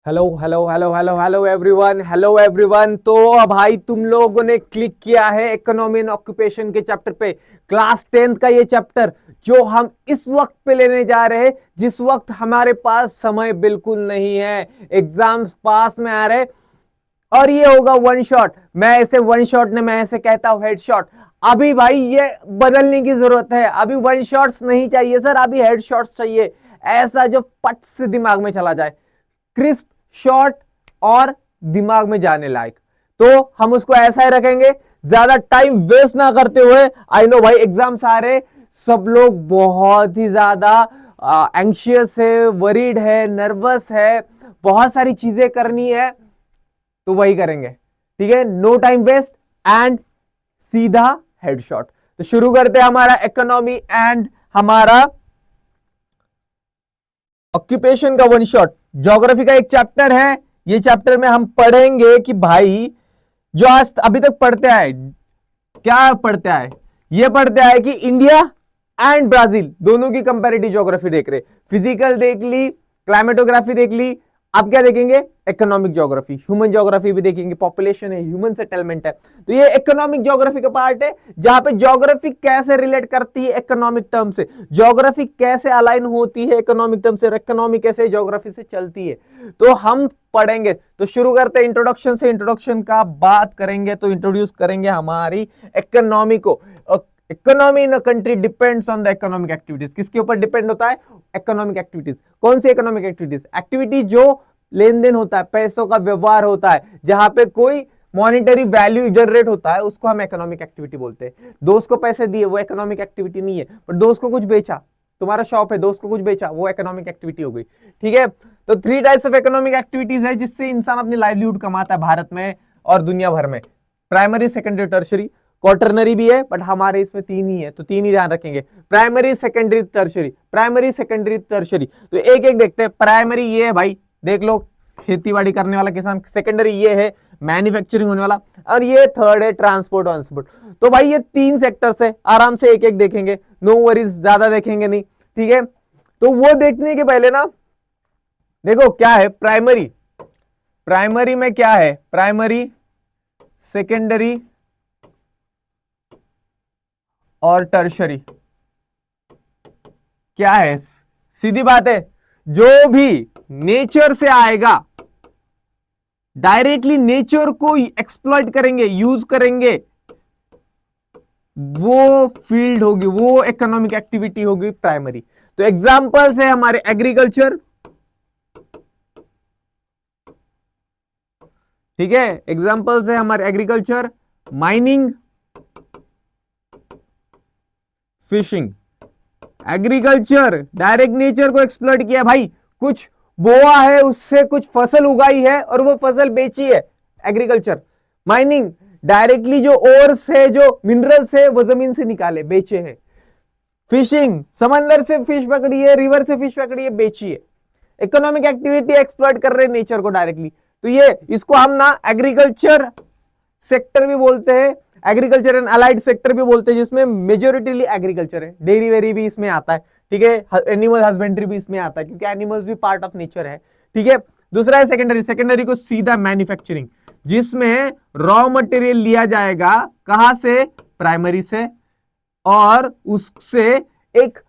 Hello hello hello hello hello everyone. तो भाई तुम लोगों ने क्लिक किया है इकोनॉमी एंड ऑक्यूपेशन के चैप्टर पे, क्लास 10th का ये चैप्टर जो हम इस वक्त पे लेने जा रहे हैं जिस वक्त हमारे पास समय बिल्कुल नहीं है, एग्जाम्स पास में आ रहे और ये होगा वन शॉट। मैं ऐसे वन शॉट ने मैं ऐसे कहता हूं हेड शॉट। अभी भाई ये बदलने की जरूरत है, अभी वन शॉट्स नहीं चाहिए सर, अभी हेड शॉट्स चाहिए, ऐसा जो पट से दिमाग में चला जाए, क्रिस्प शॉर्ट और दिमाग में जाने लायक। तो हम उसको ऐसा ही रखेंगे, ज्यादा टाइम वेस्ट ना करते हुए। आई नो भाई एग्जाम्स आ रहे, सब लोग बहुत ही ज्यादा एंशियस है, वरीड है, नर्वस है, बहुत सारी चीजें करनी है, तो वही करेंगे। ठीक है, नो टाइम वेस्ट एंड सीधा हेडशॉट। तो शुरू करते हैं हमारा इकोनॉमी एंड हमारा ऑक्यूपेशन का वन शॉट। ज्योग्राफी का एक चैप्टर है, ये चैप्टर में हम पढ़ेंगे कि भाई जो आज अभी तक पढ़ते आए, क्या पढ़ते आए, ये पढ़ते आए कि इंडिया एंड ब्राजील दोनों की कंपैरेटिव ज्योग्राफी देख रहे, फिजिकल देख ली, क्लाइमेटोग्राफी देख ली, अब क्या देखेंगे, इकोनॉमिक ज्योग्राफी, ह्यूमन ज्योग्राफी भी देखेंगे, पॉपुलेशन है, ह्यूमन सेटलमेंट है। तो ये इकोनॉमिक ज्योग्राफी का पार्ट है जहां पे ज्योग्राफी कैसे रिलेट करती है इकोनॉमिक टर्म से, ज्योग्राफी कैसे अलाइन होती है इकोनॉमिक टर्म से, इकोनॉमी कैसे ज्योग्राफी से चलती है, तो हम पढ़ेंगे। तो शुरू करते हैं इंट्रोडक्शन से। इंट्रोडक्शन का बात करेंगे तो इंट्रोड्यूस करेंगे हमारी इकोनॉमी को। Economy in a country depends on the economic activities. किसके ऊपर डिपेंड होता है, इकोनॉमिक एक्टिविटीज। कौन सी इकोनॉमिक एक्टिविटीज, एक्टिविटी जो लेन देन होता है, पैसों का व्यवहार होता है, जहां पे कोई मॉनिटरी वैल्यू जनरेट होता है, उसको हम इकोनॉमिक एक्टिविटी बोलते हैं। दोस्त को पैसे दिए, वो इकोनॉमिक एक्टिविटी नहीं है, पर दोस्त को कुछ बेचा, तुम्हारा शॉप है, दोस्त को कुछ बेचा, वो इकोनॉमिक एक्टिविटी हो गई। ठीक है, तो 3 टाइप्स ऑफ इकोनॉमिक एक्टिविटीज है जिससे इंसान अपनी लाइवलीहुड कमाता है भारत में और दुनिया भर में। प्राइमरी, सेकेंडरी, टर्शरी, क्वार्टरनरी भी है, बट हमारे इसमें 3 ही है, तो 3 ही ध्यान रखेंगे, primary, secondary, tertiary, primary, secondary, tertiary. तो एक एक देखते हैं। प्राइमरी ये है भाई, देख लो, खेतीबाड़ी करने वाला किसान। सेकेंडरी ये है मैन्युफैक्चरिंग होने वाला, और ये थर्ड है ट्रांसपोर्ट ट्रांसपोर्ट। तो भाई ये 3 सेक्टर्स है, आराम से एक एक देखेंगे, नो वरीज, ज्यादा देखेंगे नहीं। ठीक है, तो वो देखने के पहले ना देखो क्या है प्राइमरी। प्राइमरी में क्या है, प्राइमरी, सेकेंडरी और टर्शरी क्या है। सीधी बात है, जो भी नेचर से आएगा, डायरेक्टली नेचर को एक्सप्लॉइट करेंगे, यूज करेंगे, वो फील्ड होगी, वो इकोनॉमिक एक्टिविटी होगी प्राइमरी। तो एग्जांपल्स है हमारे एग्रीकल्चर, ठीक है, एग्जांपल्स है हमारे agriculture, mining, fishing. Agriculture direct nature को एक्सप्लॉइट किया भाई, कुछ बोआ है, उससे कुछ फसल उगाई है और वो फसल बेची है, एग्रीकल्चर। माइनिंग डायरेक्टली जो ओर से, जो मिनरल्स है, वो जमीन से निकाले, बेचे हैं। फिशिंग समंदर से फिश पकड़ी है, रिवर से फिश पकड़ी है, बेची है। इकोनॉमिक एक्टिविटी एक्सप्लॉइट कर रहे हैं नेचर को डायरेक्टली। तो ये इसको हम ना एग्रीकल्चर सेक्टर भी बोलते हैं, एग्रीकल्चर एंड अलाइड सेक्टर भी बोलते हैं, जिसमें मेजोरिटीली एग्रीकल्चर है, डेयरी वेरी भी इसमें आता है। ठीक है, एनिमल हस्बेंड्री भी इसमें आता है, क्योंकि एनिमल्स भी पार्ट ऑफ नेचर है। ठीक है, दूसरा है सेकेंडरी। सेकेंडरी को सीधा मैन्युफैक्चरिंग, जिसमें रॉ मटेरियल लिया जाएगा, कहां से, प्राइमरी से, और उससे एक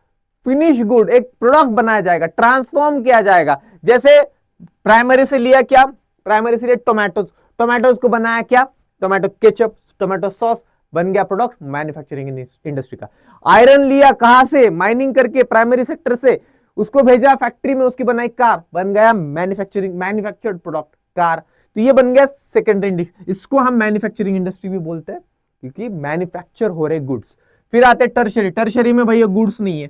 फिनिश गुड, एक प्रोडक्ट बनाया जाएगा, ट्रांसफॉर्म किया जाएगा। जैसे प्राइमरी से लिया क्या, प्राइमरी से लिया टोमेटोज, टोमेटोज को बनाया क्या, टोमेटो केचप, टोमेटो सॉस, बन गया प्रोडक्ट, मैन्युफैक्चरिंग इंडस्ट्री का। आयरन लिया कहां से, माइनिंग करके, प्राइमरी सेक्टर से, उसको भेजा फैक्ट्री में, उसकी बनाई कार, बन गया मैन्युफैक्चरिंग, मैन्युफैक्चर्ड प्रोडक्ट कार। तो ये बन गया सेकेंडरी। इसको हम मैन्युफैक्चरिंग इंडस्ट्री भी बोलते हैं, क्योंकि मैन्युफैक्चर हो रहे गुड्स। फिर आते टर्शरी। टर्शरी में भैया गुड्स नहीं है,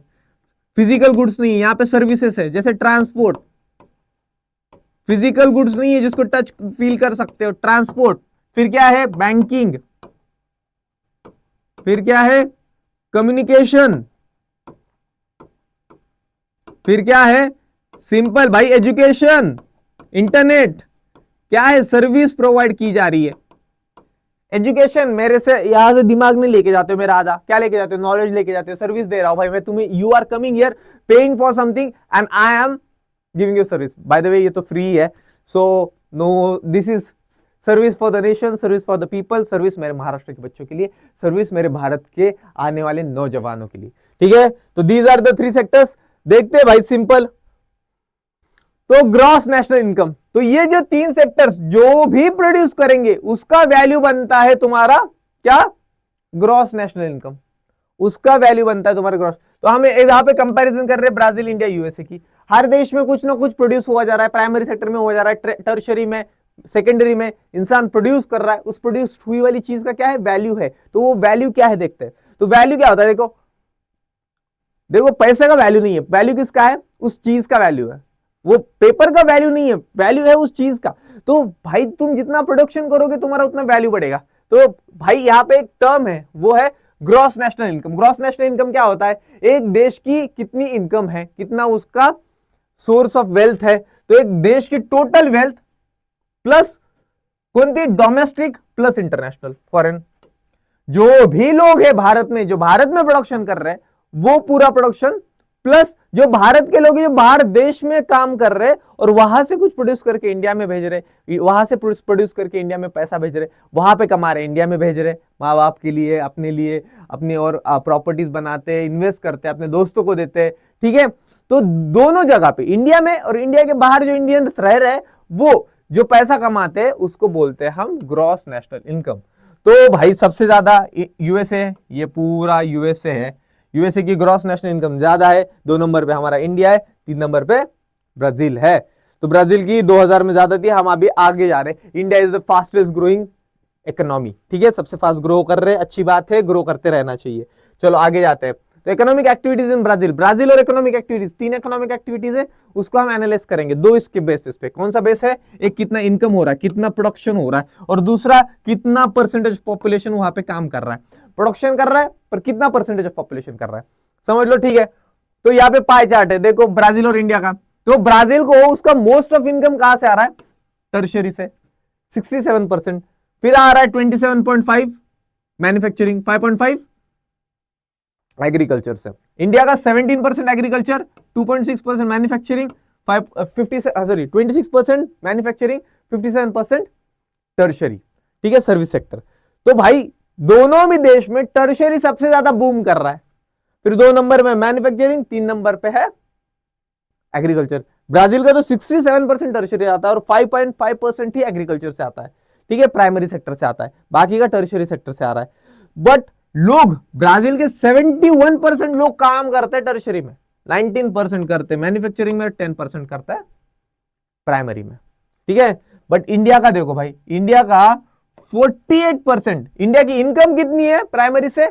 फिजिकल गुड्स नहीं है, यहां पे सर्विसेज है, जैसे ट्रांसपोर्ट, फिजिकल गुड्स नहीं है जिसको टच फील कर सकते हो, ट्रांसपोर्ट। फिर क्या है, बैंकिंग। फिर क्या है, कम्युनिकेशन। फिर क्या है, सिंपल भाई एजुकेशन, इंटरनेट। क्या है, सर्विस प्रोवाइड की जा रही है। एजुकेशन मेरे से यहां से दिमाग नहीं लेके जाते हो, मेरा आधा क्या लेके जाते हो, नॉलेज लेके जाते हो। सर्विस दे रहा हूं भाई मैं तुम्हें, you are coming here paying for something and I am giving you service. By the way ये तो फ्री है, so no, this is service for the nation, service for the people, service मेरे महाराष्ट्र के बच्चों के लिए, सर्विस मेरे भारत के आने वाले नौजवानों के लिए। ठीक है, तो दीज आर द 3 सेक्टर्स। देखते हैं भाई सिंपल। तो ग्रॉस नेशनल इनकम, तो ये जो 3 सेक्टर्स जो भी प्रोड्यूस करेंगे उसका वैल्यू बनता है तुम्हारा क्या, ग्रॉस नेशनल इनकम, उसका वैल्यू बनता है तुम्हारा ग्रॉस। तो हम यहां पे कंपैरिजन कर रहे हैं ब्राजील, इंडिया, यूएसए की। हर देश में कुछ ना कुछ प्रोड्यूस हुआ जा रहा है, प्राइमरी सेक्टर में हुआ जा रहा है, टर्शरी में, सेकेंडरी में इंसान प्रोड्यूस कर रहा है, उस प्रोड्यूस हुई वाली चीज का क्या है, वैल्यू है। तो वो वैल्यू क्या है देखते हैं। तो वैल्यू क्या होता है, देखो देखो पैसे का वैल्यू नहीं है, वैल्यू किसका है, उस चीज का वैल्यू है, वो पेपर का वैल्यू नहीं है, वैल्यू है उस चीज का। तो भाई तुम जितना प्रोडक्शन करोगे तुम्हारा उतना वैल्यू बढ़ेगा। तो भाई यहाँ पे एक टर्म है, वो है gross national income. Gross national income क्या होता है, एक देश की कितनी इनकम है, कितना उसका सोर्स ऑफ वेल्थ है। तो एक देश की टोटल वेल्थ प्लस कोणती, डोमेस्टिक प्लस इंटरनेशनल, फॉरेन, जो भी लोग हैं भारत में, जो भारत में प्रोडक्शन कर रहे हैं वो पूरा प्रोडक्शन, प्लस जो भारत के लोग जो बाहर देश में काम कर रहे और वहां से कुछ प्रोड्यूस करके इंडिया में भेज रहे, वहां से प्रोड्यूस करके इंडिया में पैसा भेज रहे, वहां पे कमा रहे, इंडिया में भेज रहे, माँ बाप के लिए, अपने और प्रॉपर्टीज बनाते हैं, इन्वेस्ट करते हैं, अपने दोस्तों को देते हैं। ठीक है, तो दोनों जगह पे, इंडिया में और इंडिया के बाहर जो इंडियंस रह रहे हैं, वो जो पैसा कमाते हैं उसको बोलते हैं हम ग्रॉस नेशनल इनकम। तो भाई सबसे ज्यादा यूएसए है, ये पूरा यूएसए है, यूएसए की ग्रॉस नेशनल इनकम ज्यादा है। 2 नंबर पे हमारा इंडिया है, 3 नंबर पे ब्राजील है। तो ब्राजील की 2000 में ज्यादा थी, हम अभी आगे जा रहे हैं। India is the fastest growing economy, ठीक है, सबसे फास्ट ग्रो कर रहे हैं, अच्छी बात है, ग्रो करते रहना चाहिए। चलो आगे जाते हैं। तो economic activities in Brazil, Brazil और इकोनॉमिक एक्टिविटीज, 3 इकोनॉमिक एक्टिविटीज है, उसको हम एनालाइज करेंगे 2 इसके बेसिस पे। कौन सा बेस है, एक कितना इनकम हो रहा है, कितना प्रोडक्शन हो रहा है, और दूसरा कितना परसेंटेज पॉपुलेशन वहां पे काम कर रहा है, प्रोडक्शन कर रहा है पर कितना परसेंटेज ऑफ पॉपुलेशन कर रहा है, समझ लो। ठीक है, तो यहाँ पे पाई चार्ट है, देखो ब्राजील और इंडिया का। तो ब्राजील को उसका मोस्ट ऑफ इनकम कहां से आ रहा है, टर्शियरी से 67%, फिर आ रहा है 27.5 मैन्युफैक्चरिंग, 5.5 एग्रीकल्चर से। इंडिया का 17% एग्रीकल्चर, 2.6% मैन्युफैक्चरिंग, 26% मैन्युफैक्चरिंग, 57% टर्शरी। ठीक है, सर्विस सेक्टर। तो भाई दोनों भी देश में टर्शरी सबसे ज्यादा बूम कर रहा है, फिर 2 नंबर में मैन्युफैक्चरिंग, 3 नंबर पे है एग्रीकल्चर। ब्राजील का तो 67% टर्शरी आता है और 5.5% ही एग्रीकल्चर से आता है। ठीक है, प्राइमरी सेक्टर से आता है, बाकी का टर्शरी सेक्टर से आ रहा है। बट लोग ब्राजील के 71% लोग काम करते हैं टर्शरी में, 19% करते हैं मैन्युफैक्चरिंग में, 10% करता है प्राइमरी में। ठीक है, बट इंडिया का देखो भाई, इंडिया का 48%, इंडिया की इनकम कितनी है प्राइमरी से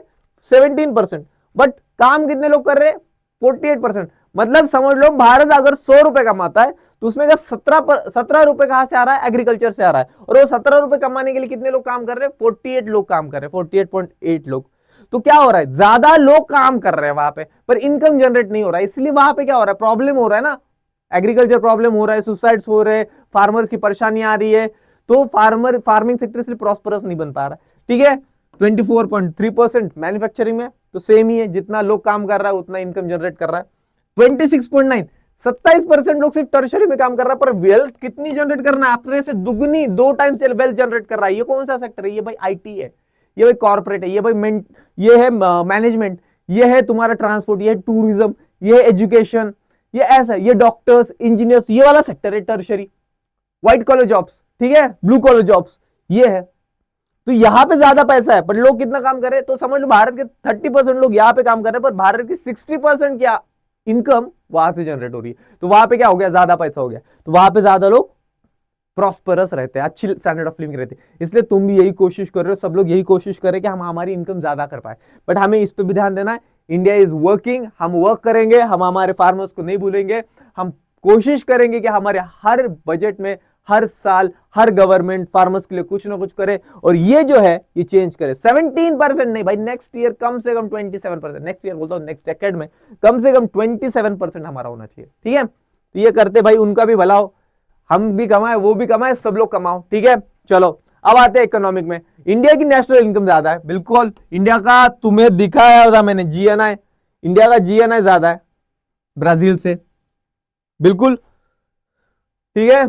17%, बट काम कितने लोग कर रहे हैं 48%। मतलब समझ लो भारत अगर 100 रुपए कमाता है तो उसमें का 17 रुपए कहां से आ रहा है, एग्रीकल्चर से आ रहा है। और वो 17 रुपए कमाने के लिए कितने लोग काम कर रहे हैं, 48 लोग काम कर रहे हैं, 48.8 लोग। तो क्या हो रहा है, ज्यादा लोग काम कर रहे हैं वहां पे, पर इनकम जनरेट नहीं हो रहा है। इसलिए वहां पे क्या हो रहा है, प्रॉब्लम हो रहा है ना, एग्रीकल्चर प्रॉब्लम हो रहा है, सुसाइड्स हो रहे हैं, फार्मर्स की परेशानी आ रही है। तो फार्मिंग सेक्टर इसलिए प्रॉस्परस नहीं बन पा रहा। ठीक है, 24.3% मैन्युफैक्चरिंग में, तो सेम ही है, जितना लोग काम कर रहा है उतना इनकम जनरेट कर रहा है। 26.9, 27% लोग सिर्फ टर्शरी में काम कर रहा है, पर वेल्थ कितनी जनरेट करना है, अपने से दुगनी 2 टाइम्स वेल्थ जनरेट कर रहा है। ये कौन सा सेक्टर है, ये भाई आईटी है, ये भाई कॉर्पोरेट है, ये भाई ये है मैनेजमेंट, ये है तुम्हारा ट्रांसपोर्ट, ये है टूरिज्म, ये है एजुकेशन, ये ऐसा, ये डॉक्टर्स, इंजीनियर्स, ये वाला सेक्टर है टर्शरी। व्हाइट कॉलर जॉब्स, ठीक है, ब्लू कॉलर जॉब्स, ये है। तो यहां पे ज्यादा पैसा है, पर लोग कितना काम कर रहे हैं, तो समझ लो भारत के 30% लोग यहां पे काम कर रहे हैं, पर भारत की 60% क्या इनकम वहां से जनरेट हो रही है। तो वहां पे क्या हो गया, ज्यादा पैसा हो गया, तो वहां पे ज्यादा लोग प्रॉस्परस रहते हैं, अच्छी स्टैंडर्ड ऑफ लिविंग रहती है। इसलिए तुम भी यही कोशिश कर रहे हो, सब लोग यही कोशिश करें कि हम हमारी इनकम ज्यादा कर पाए। बट हमें इस पे भी ध्यान देना है, इंडिया इज वर्किंग, हम वर्क करेंगे, हम हमारे फार्मर्स को नहीं भूलेंगे, हम कोशिश करेंगे कि हमारे हर बजट में हर साल हर गवर्नमेंट फार्मर्स के लिए कुछ ना कुछ करे, और ये जो है ये चेंज करे। 17% नहीं भाई, नेक्स्ट ईयर कम से कम 27%, नेक्स्ट ईयर बोलता हूं, नेक्स्ट डेकेड में कम से कम 27% हमारा होना चाहिए। ठीक है, तो ये करते भाई उनका भी भला हो, हम भी कमाए, वो भी कमाए, सब लोग कमाओ। ठीक है, चलो अब आते हैं इकोनॉमिक में। इंडिया की नेशनल इनकम ज्यादा है, बिल्कुल इंडिया का तुम्हें दिखाया था मैंने जीएनआई, इंडिया का जीएनआई ज्यादा है ब्राजील से, बिल्कुल। ठीक है,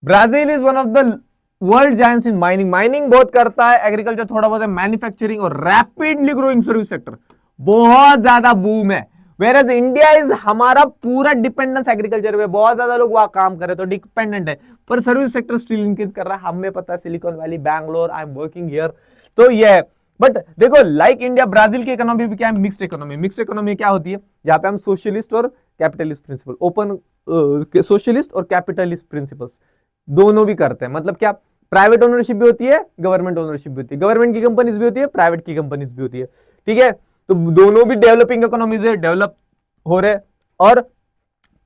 Brazil is one of the world giants in mining. Mining बहुत करता है, एग्रीकल्चर थोड़ा बहुत है, मैन्युफैक्चरिंग और रैपिडली ग्रोइंग सर्विस सेक्टर बहुत ज्यादा बूम है। वेरएज इंडिया इज, हमारा पूरा डिपेंडेंस एग्रीकल्चर पे, बहुत ज्यादा लोग वहां काम कर रहे हैं तो डिपेंडेंट है, पर सर्विस सेक्टर स्टिल इंक्रीज कर रहा है। हमें पता है silicon valley, Bangalore, I am working here, तो ये है। बट देखो लाइक इंडिया, ब्राजील की इकोनॉमी भी क्या है, मिक्स्ड इकोनॉमी। मिक्स्ड इकोनॉमी क्या होती है, जहां पे हम सोशलिस्ट और कैपिटलिस्ट प्रिंसिपल, ओपन सोशलिस्ट और कैपिटलिस्ट प्रिंसिपल्स दोनों भी करते हैं। मतलब क्या, प्राइवेट ओनरशिप भी होती है, गवर्नमेंट ओनरशिप भी होती है, गवर्नमेंट की कंपनीज भी होती है, प्राइवेट की कंपनीज भी होती है, ठीक है। तो दोनों भी डेवलपिंग इकोनॉमीज है, डेवलप हो रहे, और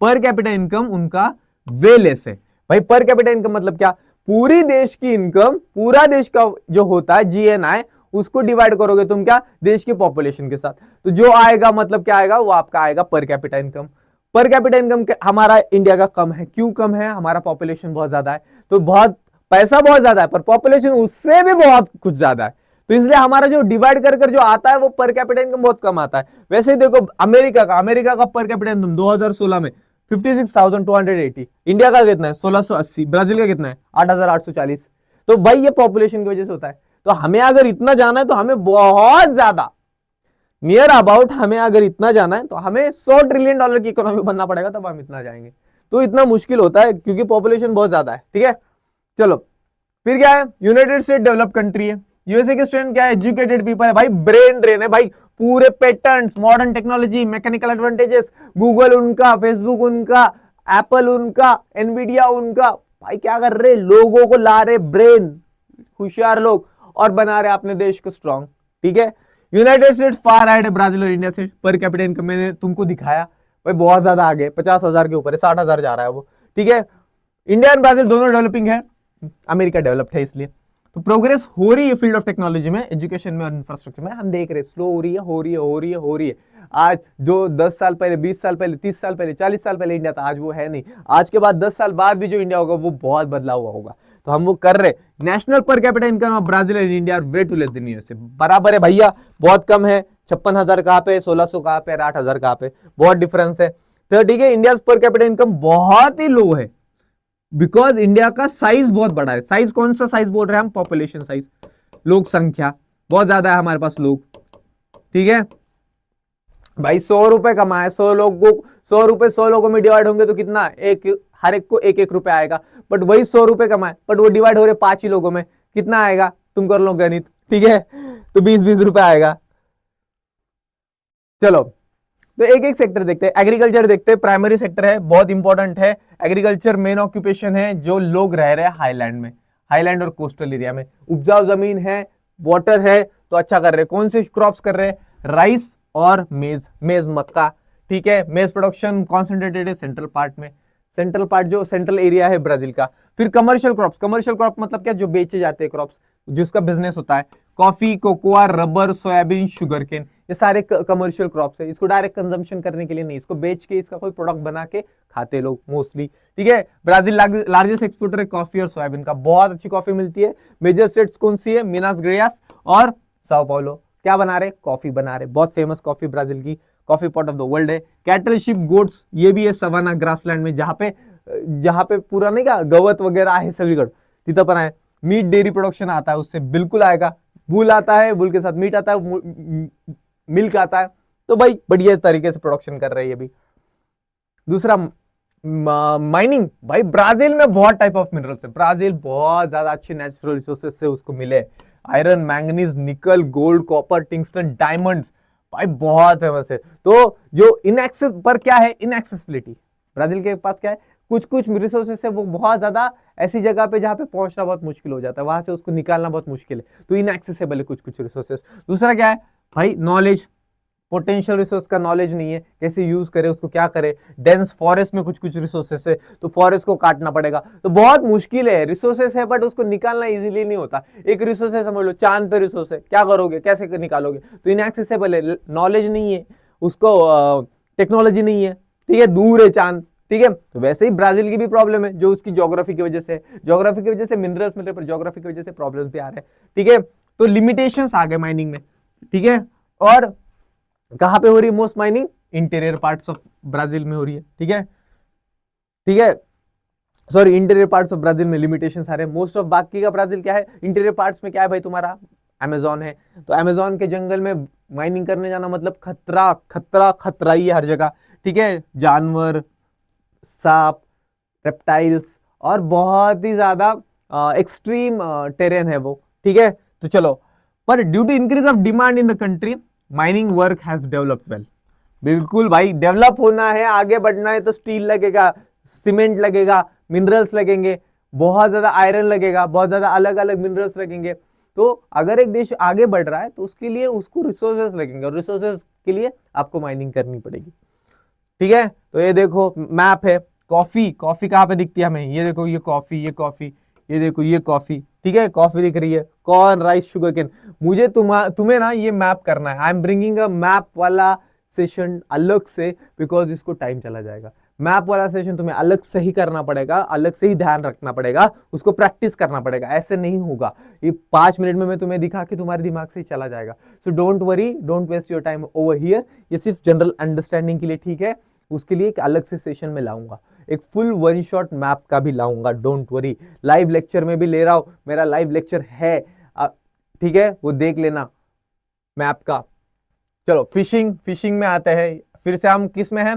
पर कैपिटा इनकम उनका वे लेस है। भाई पर कैपिटा इनकम मतलब क्या, पूरी देश की इनकम, पूरा देश का जो होता है जीएनआई, उसको डिवाइड करोगे तुम क्या, देश की पॉपुलेशन के साथ, तो जो आएगा मतलब क्या आएगा, वो आपका आएगा पर कैपिटा इनकम। पर कैपिटा इनकम हमारा इंडिया का कम है, क्यों कम है, हमारा पॉपुलेशन बहुत ज्यादा है, तो बहुत पैसा बहुत ज्यादा है, पर पॉपुलेशन उससे भी बहुत कुछ ज्यादा है, तो इसलिए हमारा जो डिवाइड कर जो आता है वो पर कैपिटा इनकम बहुत कम आता है। वैसे ही देखो अमेरिका का पर कैपिटा इनकम 2016 में 56,280, इंडिया का कितना है 1680, ब्राजील का कितना है 8,840। तो भाई ये पॉपुलेशन की वजह से होता है। तो हमें अगर इतना जाना है तो हमें बहुत ज्यादा, नियर अबाउट हमें अगर इतना जाना है तो हमें $100 ट्रिलियन की इकोनॉमी बनना पड़ेगा, तब हम इतना जाएंगे। तो इतना मुश्किल होता है क्योंकि पॉपुलेशन बहुत ज्यादा है, ठीक है। चलो फिर क्या है, यूनाइटेड स्टेट डेवलप कंट्री है। यूएसए की स्ट्रेंथ क्या है, एजुकेटेड पीपल है भाई, ब्रेन ड्रेन है भाई, पूरे patents, modern technology, mechanical advantages, Google उनका, फेसबुक उनका, एप्पल उनका, एनवीडिया उनका, भाई क्या कर रहे, लोगों को ला रहे, ब्रेन, होशियार लोग, और बना रहे अपने देश को स्ट्रांग, ठीक है। यूनाइटेड स्टेट्स फार अहेड है ब्राजील और इंडिया से, पर कैपिटल इनकम मैंने तुमको दिखाया भाई, बहुत ज्यादा आगे, 50,000 के ऊपर है, 60,000 जा रहा है वो, ठीक है। इंडिया एंड ब्राजील दोनों डेवलपिंग है, अमेरिका डेवलप्ड है इसलिए। तो प्रोग्रेस हो रही है फील्ड ऑफ टेक्नोलॉजी में, एजुकेशन में और इंफ्रास्ट्रक्चर में, हम देख रहे हैं स्लो हो रही है, हो रही है, हो रही है, हो रही है। आज जो 10 साल पहले, 20 साल पहले, 30 साल पहले, 40 साल पहले इंडिया था, आज वो है नहीं। आज के बाद 10 साल बाद भी जो इंडिया होगा वो बहुत बदला हुआ होगा, तो हम वो कर रहे। National per capita income of Brazil and India are way too less than USA, बराबर है भैया, बहुत कम है। 56,000 कहाँ पे, 1600 कहाँ पे, 8,000 कहाँ पे, बहुत डिफरेंस है। तो ठीक है, इंडिया पर कैपिटा इनकम बहुत ही लो है, बिकॉज इंडिया का साइज बहुत बड़ा है। साइज कौन सा साइज बोल रहे हैं हम, पॉपुलेशन साइज, लोक संख्या बहुत ज्यादा है हमारे पास लोग, ठीक है भाई। 100 रुपए कमाए, 100 लोगों, 100 रुपए 100 लोगों में डिवाइड होंगे तो कितना, एक, हर एक को एक एक रुपए आएगा, बट वही 100 रुपए कमाए, बट वो डिवाइड हो रहे 5 ही लोगों में, कितना आएगा, तुम कर लो गणित, ठीक है, तो 20-20 रुपए आएगा। चलो तो एक एक सेक्टर देखते हैं। एग्रीकल्चर देखते हैं, प्राइमरी सेक्टर है, बहुत इंपॉर्टेंट है। एग्रीकल्चर मेन ऑक्यूपेशन है, जो लोग रह रहे हैं हाईलैंड में, हाईलैंड और कोस्टल एरिया में, उपजाऊ जमीन है, वाटर है, तो अच्छा कर रहे हैं। कौन से क्रॉप्स कर रहे हैं, राइस और मेज, मेज मक्का, ठीक है। मेज प्रोडक्शन कॉन्सेंट्रेटेड है सेंट्रल पार्ट में, सेंट्रल पार्ट जो सेंट्रल एरिया है ब्राजील का। फिर कमर्शियल क्रॉप्स, कमर्शियल क्रॉप मतलब क्या, जो बेचे जाते हैं क्रॉप्स, जिसका बिजनेस होता है, coffee, cocoa, rubber, soybean, sugar cane, ये सारे कमर्शियल क्रॉप्स है। इसको डायरेक्ट कंजम्पशन करने के लिए नहीं, इसको बेच के इसका कोई प्रोडक्ट बना के खाते लोग मोस्टली, ठीक है। ब्राजील लार्जेस्ट एक्सपोर्टर है कॉफी और सोयाबीन का, बहुत अच्छी कॉफी मिलती है। मेजर स्टेट्स कौन सी है, मिनास ग्रेयास और साओ पाउलो, क्या बना रहे, कॉफी बना रहे, बहुत फेमस कॉफी ब्राजील की, coffee pot of the world है। कैटल, शिप, गोट्स, ये भी है सवाना ग्रासलैंड में, जहां पे पूरा नहीं का गवत वगैरह है सगळीकडे, तिथं पण आहे। मीट डेयरी प्रोडक्शन आता है उससे, बिल्कुल आएगा। वूल आता है, वूल के साथ मीट आता है, मिल्क आता है, तो भाई बढ़िया तरीके से प्रोडक्शन कर रही है अभी। दूसरा माइनिंग, भाई ब्राजील में बहुत टाइप ऑफ मिनरल्स है, ब्राजील बहुत ज्यादा अच्छी नेचुरल रिसोर्सेज से उसको मिले, आयरन, मैंगनीज, निकल, गोल्ड, कॉपर, टिंगस्टन, डायमंड्स, भाई बहुत फेमस है। तो जो इनएक्सेस पर क्या है, इनएक्सेसिबिलिटी, ब्राजील के पास क्या है, कुछ कुछ रिसोर्सेस है वो बहुत ज्यादा ऐसी जगह पे जहां पे पहुंचना बहुत मुश्किल हो जाता है, वहां से उसको निकालना बहुत मुश्किल है, तो इनएक्सेसिबल है कुछ कुछ रिसोर्सेस। दूसरा क्या है भाई, नॉलेज, पोटेंशियल रिसोर्स का नॉलेज नहीं है, कैसे यूज करे उसको, क्या करे। डेंस फॉरेस्ट में कुछ कुछ रिसोर्सेस है, तो फॉरेस्ट को काटना पड़ेगा, तो बहुत मुश्किल है। रिसोर्सेस है बट उसको निकालना इजीली नहीं होता। एक रिसोर्स है, समझ लो चांद पे रिसोर्स है, क्या करोगे, कैसे निकालोगे, तो इनएक्सेसिबल है, नॉलेज नहीं है उसको, टेक्नोलॉजी नहीं है, ठीक है, दूर है चांद, ठीक है। तो वैसे ही ब्राजील की भी प्रॉब्लम है, जो उसकी ज्योग्राफी की वजह से, ज्योग्राफी की वजह से मिनरल्स मिल रहे, पर ज्योग्राफी की वजह से प्रॉब्लम्स भी आ रहे हैं, ठीक है। तो लिमिटेशंस आ गए माइनिंग में, ठीक है। और कहां पे हो रही है most mining, interior parts of Brazil में हो रही है, ठीक है, ठीक है। Sorry interior parts of Brazil में लिमिटेशन सारे, मोस्ट ऑफ बाकी का ब्राजील क्या है, इंटीरियर पार्ट्स में क्या है भाई तुम्हारा, अमेजोन है। तो अमेजोन के जंगल में माइनिंग करने जाना मतलब खतरा खतरा खतरा ही है हर जगह, ठीक है, जानवर, सांप, रेप्टाइल्स और बहुत ही ज्यादा एक्सट्रीम टेरेन है वो, ठीक है। तो चलो, पर due to increase of demand in the country mining work has developed well. बिल्कुल भाई, डेवलप होना है, आगे बढ़ना है तो स्टील लगेगा, सीमेंट लगेगा, मिनरल्स लगेंगे, बहुत ज्यादा आयरन लगेगा, बहुत ज्यादा अलग अलग मिनरल्स लगेंगे। तो अगर एक देश आगे बढ़ रहा है तो उसके लिए उसको रिसोर्सेस लगेंगे, और रिसोर्सेस के लिए आपको माइनिंग करनी पड़ेगी, ठीक है। तो ये देखो मैप है, कॉफी, कॉफी कहाँ पे दिखती है हमें, ये देखो ये कॉफी, ये कॉफी, ये देखो ये कॉफी, ठीक है, कॉफी दिख रही है, कॉर्न, राइस, शुगर केन। मुझे तुम्हें ना ये मैप करना है, I am bringing a map वाला सेशन अलग से, बिकॉज इसको टाइम चला जाएगा। मैप वाला सेशन तुम्हें अलग से ही करना पड़ेगा, अलग से ही ध्यान रखना पड़ेगा, उसको प्रैक्टिस करना पड़ेगा, ऐसे नहीं होगा ये 5 मिनट में मैं तुम्हें दिखा के तुम्हारे दिमाग से ही चला जाएगा। So don't worry, don't waste your time over here, ये सिर्फ जनरल अंडरस्टैंडिंग के लिए, ठीक है। उसके लिए एक अलग से सेशन में लाऊंगा, एक फुल वन शॉट मैप का भी लाऊंगा, डोंट वरी। लाइव लेक्चर में भी ले रहा हूं, मेरा लाइव लेक्चर है, ठीक है, वो देख लेना मैप का। चलो फिशिंग, फिशिंग में आते हैं, फिर से हम किस में है,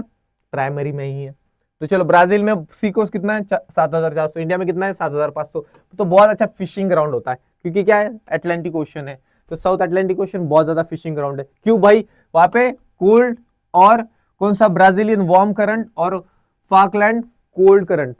प्राइमरी में ही है। तो चलो ब्राजील में सी कोस्ट कितना है, 7,400, इंडिया में कितना है, 7,500। तो बहुत अच्छा फिशिंग ग्राउंड होता है, क्योंकि क्या है, अटलांटिक ओशन है, तो साउथ अटलांटिक ओशन बहुत ज्यादा फिशिंग ग्राउंड है। क्यों भाई, वहां पे कोल्ड और कौन सा, ब्राजीलियन वार्म करंट और फाकलँड कोल्ड करंट,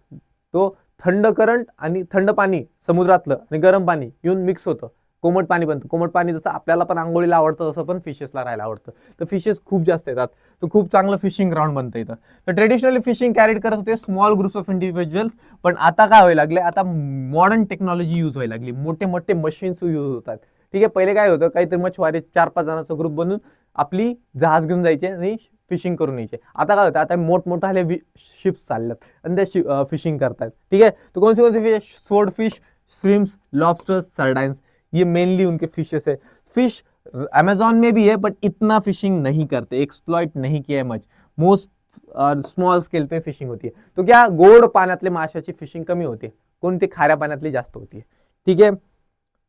तो थंड करंट आणि थंड पाणी समुद्रातलं आणि गरम पाणी येऊन मिक्स होतं, कोमट पाणी बनतं। कोमट पाणी जसं आपल्याला पण आंघोळीला आवडतं तसं पण फिशेसला राहायला आवडतं, तर फिशेस खूप जास्त येतात, तो खूप चांगलं फिशिंग ग्राउंड बनतं इथं। तर ट्रेडिशनली फिशिंग कॅरीड करत होते स्मॉल ग्रुप्स ऑफ इंडिव्हिज्युअल्स, पण आता काय व्हायला लागले, आता मॉडर्न टेक्नॉलॉजी यूज व्हायला लागली, मोठे मोठे मशीन्स यूज होतात, ठीक आहे। पहिले काय होतं, काहीतरी मच्छवारे 4-5 जणांचा ग्रुप बनून आपली जहाज घेऊन जायचे आणि फिशिंग करून यायचे। आता काय होतं, आता मोठमोठाले शिप्स चालल्यात आणि त्या फिशिंग करतात, ठीक है। तो कौन से fish, sword fish, shrimps, lobsters, sardines, ये मेनली उनके फिशेस है। फिश अमेजोन में भी है, बट इतना फिशिंग नहीं करते, एक्सप्लॉइट नहीं किया है मच, मोस्ट स्मॉल स्केल पे फिशिंग होती है। तो क्या गोड पाण्यातले माशाची फिशिंग कमी होते, कोणती खाऱ्या पाण्यातली जास्त होती है, ठीक है,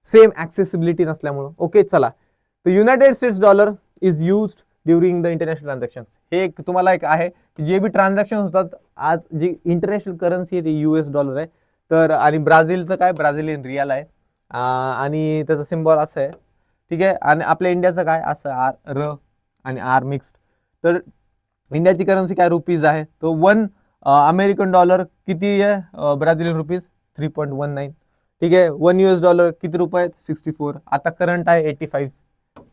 सेम ऍक्सेसिबिलिटी नसल्यामुळं। ओके चला, तो united states dollar is used during the international transaction, हे एक तुम्हाला एक आहे की जे बी ट्रान्झॅक्शन होतात आज, जी इंटरनॅशनल करन्सी आहे ती US डॉलर आहे, तर आणि ब्राझीलचं काय, ब्राझिलियन रियाल आहे, आणि त्याचं सिम्बॉल असं आहे, ठीक आहे। आणि आपल्या इंडियाचं काय असं R आणि R मिक्स्ड, तर इंडियाची करन्सी काय रुपीज आहे, तो 1 अमेरिकन डॉलर किती आहे, ब्राझिलियन रुपीज 3.19, ठीक आहे। 1 US डॉलर किती रुपये आहेत, 64, आता करंट आहे 85,